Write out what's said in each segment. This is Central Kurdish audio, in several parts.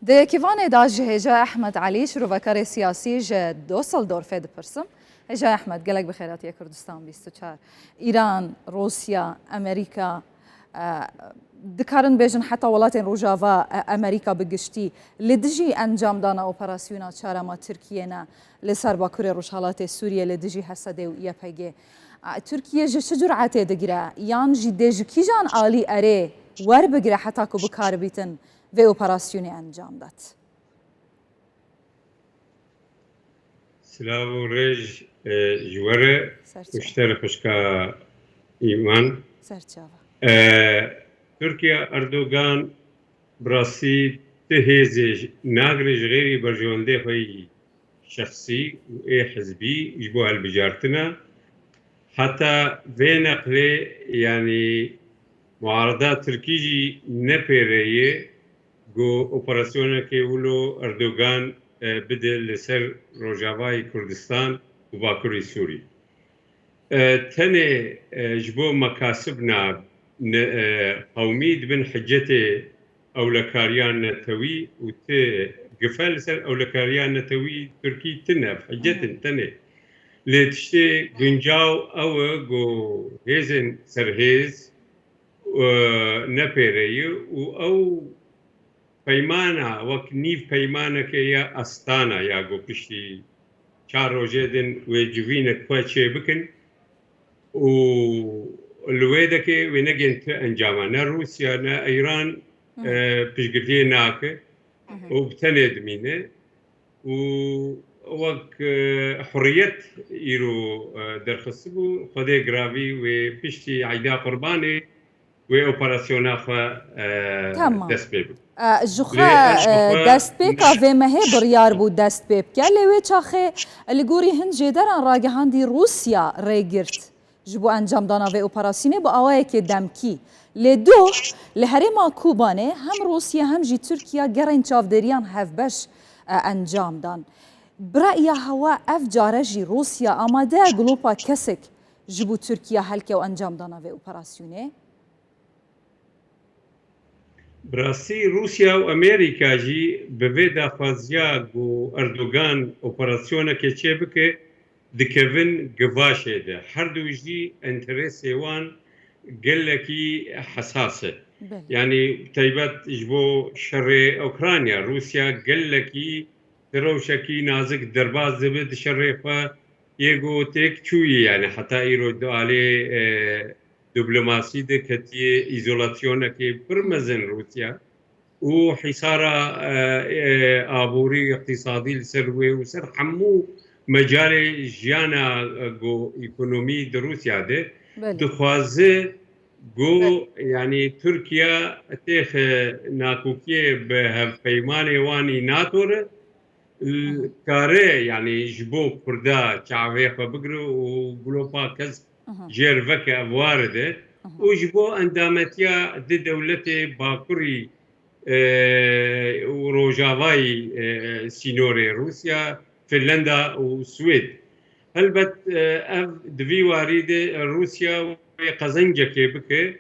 ده كيفان دا هجا أحمد علي شروفكاري سياسي جا دوسلدورف دي برسم هجا أحمد قالك بخيرات يا كردستان بيستوچار إيران روسيا أمريكا دكارن بيجن حتى ولاتين روجافا أمريكا بقشتي لدجي أنجام دانا أوبراسيونا شارما تركينا لسر باكوري روشالات سوريا لدجي حسده ويا بيجي تركيا جه شجرعته دقرا يان جي دج كيجان آلي أري ور بقرا حتى كو بكار بيتن في اوپراسیونی انجام داد. سلام و ریج جواره اشتر خشکا ایمان. ترکیا اردوغان براسی تهیزش ناگرش غیری برجونده خواهی شخصی و حزبی يجبو هالبجارتنا حتى في نقله يعني معارضات تركيجي نبيريه جو اوپراسیون که ولو اردوغان بده لسر روجاوای کردستان و باکوری سوری تنه جبو مکاسبنا قومید بن حجته اولکاریان نتوی و ته قفل لسر اولکاریان نتوی ترکی تنه حجتن تنه لتشته گنجاو او جو هیزن سرهیز نپیره و او پیمانه وقت نیف پیمانه که یا استانه یا گو پشتی چار روزه دن و جوینه که چه بکن و الویده که و نگین تا انجامه نه روسیا نه ایران پشگردیه ناکه و بتنه دمینه و وقت حریت ایرو درخصه بو خوده گراوی و پشتی عیده قربانه و اوپراسیونا خواه دست ببود جخوا دست پیکا و مه بریار بود دست پیک که لیوی چاخه لگوری هند جدران راگه هندی روسیا ریگرت جبو انجام دانا و اپراسیونه با آوائه که دمکی لدو لحرما کوبانه هم روسیا هم جی ترکیا گرین چافدریان هفبش انجام دان برای هوا اف جاره جی روسیا آماده گلوپا کسک جبو ترکیا هلکه و انجام دانا و اپراسیونه براستی روسیا و امریکا جی به ویدا فازیا گو اردوغان اپراسیونه که چه بکه دکوین گواشه ده هر دویجی انترسی وان گلکی حساسه یعنی تایبت جبو شر اوکرانیا روسیا گلکی تروشکی نازک درباز دبد شر فا یگو تک چوی یعنی حتی ایرو دواله دیپلماسی ده کتیه ایزولاسیونه که برمزن روسیا و حصارة آبوري اقتصادي لسروي وسر حمو مجال جيانا جو ايكونومي دروسيا ده دخوازه جو يعني تركيا تيخ ناكوكيه به پیمان واني ناتور الكاري يعني جبو كردا چاوي خبغرو وغلوبا كز جيرفك افوارده وجبو اندامتيا دي دولتي باكوري و روجاوای سینوری روسیا فنلندا و سوید البته دوی وارد روسیا و قزنجه که بکه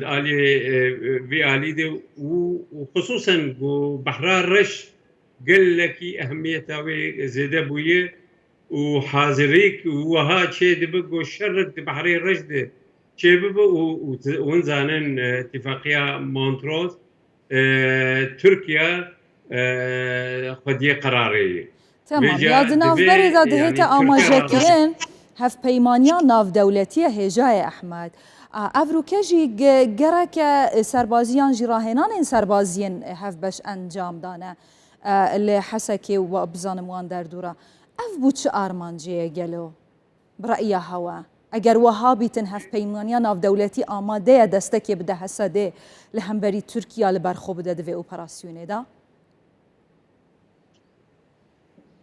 علی وی علی ده و خصوصا بحرار رش قال لك اهميته زياده بويه وحاضريك وها شيء دبق شرق بحرير رشد شيء ببو ونزانن اتفاقيه مونتروز تركيا خدية قرارية تمام ياد ناف بريدة دهيتا آماجكرين هف بيمانيا ناف دولتية هجاي أحمد أفرو كجي جرك سربازيان جراهنان سربازيين هف باش أنجام دانا اللي حسكي وابزان موان دردورا أف بوچ آرمانجي جلو برأيها هوا اگر وهابی تنهف پیمانیا ناف دولتی آماده دستکی بده حسده لهمبری ترکیه لبرخو بده دوی اپراسیونه دا؟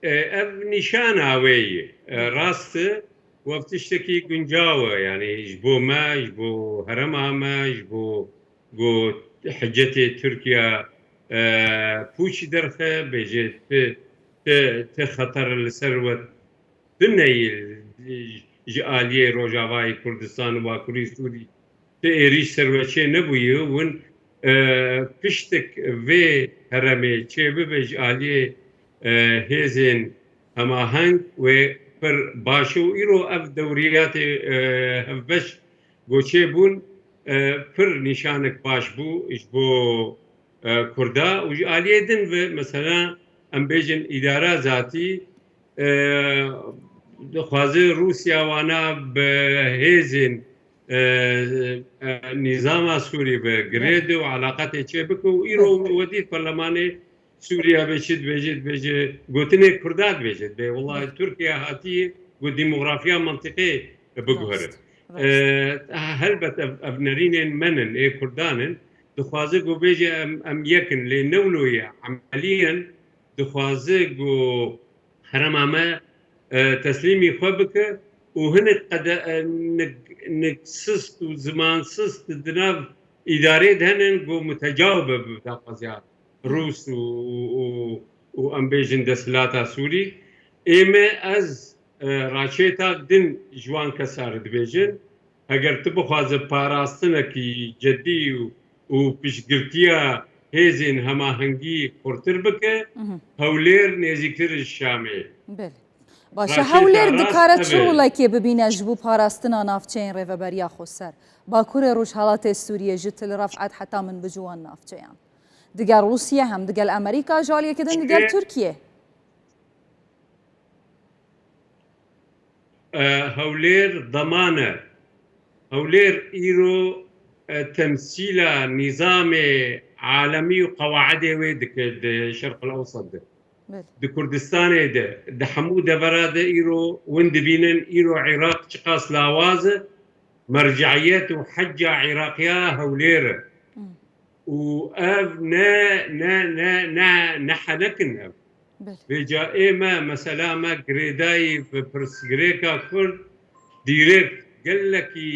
اف نشان هاوی راست وفتشتکی گنجاوه يعني جبو ما جبو هرم ما جبو جو حجتي تركيا بوش درخه بجد تخطر الثروه دنيا جاليه روجاوای کردستان و باکوری سوری ته ایریش سروچه نبویه ون پشتک و هەرەمێ چێ ببێژ ئالێ هێزên هەماهەنگ وێ پر باشە و ئیرۆ ئەف دەوریاتێ هەڤبەش گۆچێ بوون پر نیشانێک باش بوو ئیش بۆ کوردا و ئالێ دن مەسەلا ئەم بێژن ئیدارە ذاتی دخوازێ رووسیا وانە بە هێزên نظاما سووری بە گرێدە و علااقەتێ چێ بکە و ئیرۆ وەدیت پەرلەمانێ سووریا بێچیت بێژێت بێژێ گوتنێک کوردات بێژێت بێ وڵای تورکیا هاتی و دیموغرافیا منطقێ بگوهرە هەلبەت ئەڤنەرینێن منن ئێ کوردانن دخوازە گۆ بێژێ ئەم یەکن لێ نەولۆیە عملیەن دخوازە گۆ هەرەمامە تەسلیمی خۆ بکە و هەنێک نک سست و زمان سست دناو ئیدارێت هەنن گۆ متەجاوبە بتا قەزیات رووس و ئەم بێژن دەسلاتا سووری ئێمە ئەز ڕاکێتا دن جوان کەسار دبێژن ئەگەر تو بخوازە پاراستنەکی جددی و پشتگرتیە هێزین هەماهەنگی قورتر بکە هەولێر نێزیکتر شامێ باشە هەولێر دکارە چ ڕوڵێکێ ببینە ji بۆ پاراستنا ناوچەیان ڕێڤەبەریا خۆسەر باکوورێ ڕۆژهەڵاتێ سووریە ji til رەفعەت حتا من بجوان ناوچەیان دیگەل رووسیا هەم دیگەل ئەمریکا ژاڵیەکردن دیگەل تورکیە هەولێر دەمانە هەولێر ئیرۆ تەمسیلە نیزامێ عالەمی و قەواعدێ وێ دکرد شەرق الأوسط ده د کوردستانê de di hemû devera de îro win dibînin îro Iraq çiqas lawazı merciyet û hecca Iraqya hewlêr e û ev ne henekin ev vêca ême mesela me girêdayî pirsgirêka Kurd dîrêk gelekî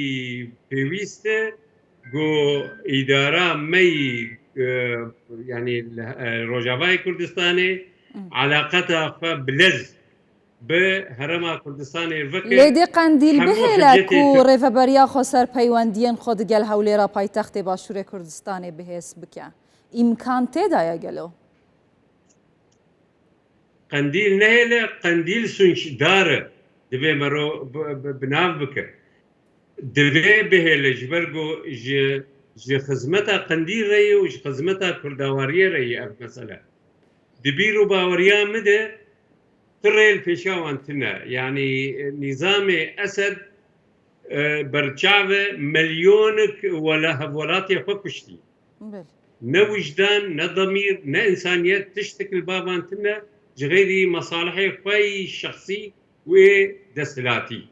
pêwîst e got îdara meyî yani Rojavayê Kurdistanê علاقتها بلز بهرما كردستان لێدێ قەندیل بهێلە و ڕێڤەبەریا خۆسەر پەیوەندیان خۆ دگەل هەولێرە پایتەختێ باشوورێ کوردستانی بەهێز بکە ئیمکان تێدایە گەلۆ قەندیل نهێلە قەندیل سونچدارە دەبێ مەرۆ بناو بکە دەبێ بهێلە ji ber got ji xizmeta qendîl re û ji xizmeta kurdawariyê re ev mesele دبیر و باوریا مده ترل پیشاوان تنه یعنی نظام اسد برچاو ملیونک ولا هفولاتی خو کشتی نه وجدان نه ضمیر نه انسانیت تشتكل بابان تنه غيري مصالح خوي شخصي و دسلاتي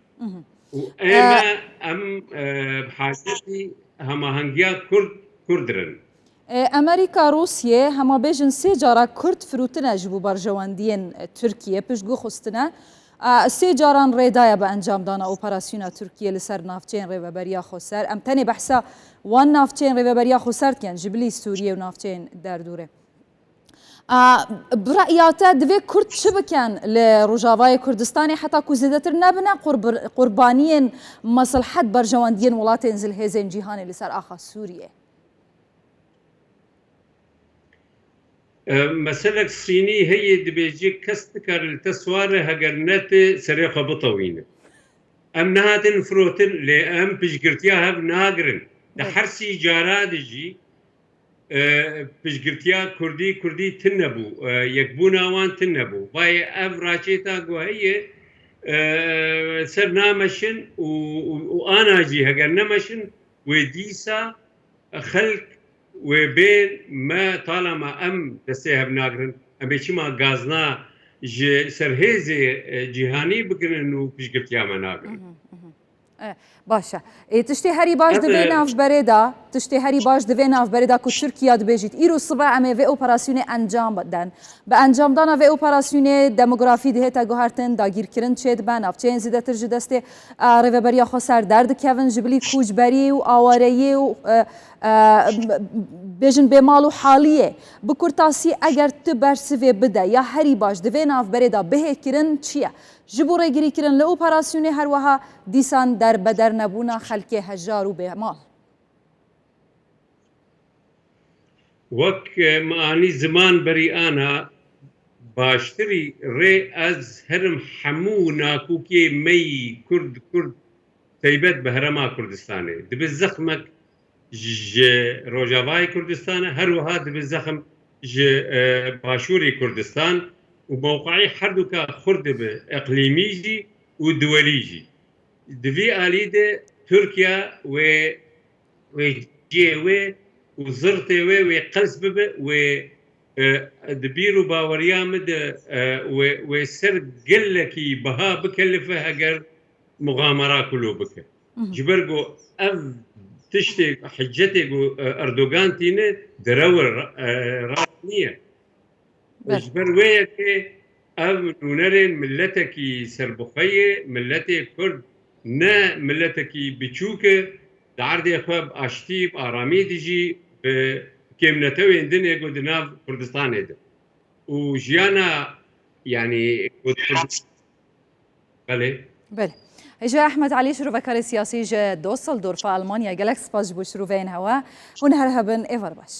واما ام بحاجتي هما هنگيا كردرن ئەمریکا رووسیە هەما بێژن سێ جارە کورد فروتنە ji بۆ بەرژەوەندیên تورکیە پشتگو خستنە سێ جاران ڕێدایە بە ئەنجامدانا ئۆپەراسیۆنا تورکیە لەسەر ناوچەیان ڕێڤەبەریا خۆسەر ئەم تەنێ بەحسا وان ناوچەیان ڕێڤەبەریا خۆسەردکەن ji bilî سووریە و ناوچەیان دەردوورێ برائیاتە divê کورد çi bikin li Rojavayê Kurdistanê heta ku zêdetir nebine qurbaniyên meselhet berjewendiyên welatên zilhêzên cîhanê li ser axa Sûriyê مسلك صيني هي دبيجي كستكر التسوار هجرنات سريقة بطوينة أم نهاتن فروتن لأم بجرتيها بناقرن ده حرسي جارادجي بجرتيا كردي تنبو يكبونا وان تنبو باي أفراشيتا هي سرنامشن وأنا جي هجرنامشن وديسا خلق وبين ما طالما ام دسيها بناقرن ام بيشما غازنا سرهيزي جهاني بقرن وبيشقلت يا مناقرن باشە تشتێ هەری باش دەبێ ناوبەرێدا تشتێ هەری باش دەبێ ناوبەرێدا کو تورکیا دەبێژیت ئیرۆ سبە ئەمێ vê operasyonê encam بدەن بە ئەنجامدانا vê operasyonê demografî dihêta guhertin dagîrkirin çê dibe navçeyên zêdetir ji destê rêveberiya xweser derdikevin ji bilî kûçberî û awareyê û bêjin bêmal û haliyê bi kurtasî eger tu bersivê bide ya herî baş divê navberêda bihêkirin çi ye ji bo rêgirîkirin li operasyonê her wiha dîsan derbeder nebûna xelkê hejar û bêmal وەک مانی زمان بەری ئانا باشتری ڕێ ئەز هەرم هەموو ناکوکێ مەی کورد تایبەت بە هەرەما کوردستانê dibê zexmek ji Rojavayê Kurdistanê herwiha dibê zexm ji Başûrê Kurdistan û mewqeî herdûka xurt dibe eqlîmî jî û duwelî jî. Di vî alî de Tirkiye wê ciyê wê û zirtê wê wê qels bibe wê di bîr û baweriya min de wê ser gelekî biha bikelife heger mugamera kulû bike. Ji ber ku ev tiştê hicetê ku Erdogan tîne direwir rast niye. Ji ber wê yekê ev nûnerên milletekî serbixweyê milletê Kurd ne milletekî biçûk e di erdê xwe bi aştî bi aramî dijî bi kêmnetewên dinê ku di nav Kurdistanê de. û jiyana yanî belê بله هجا احمد علي شروفكار سياسي جا دوسلدورف المانيا جالكس باج بو شروفين هوا ونهر هبن ايفر باش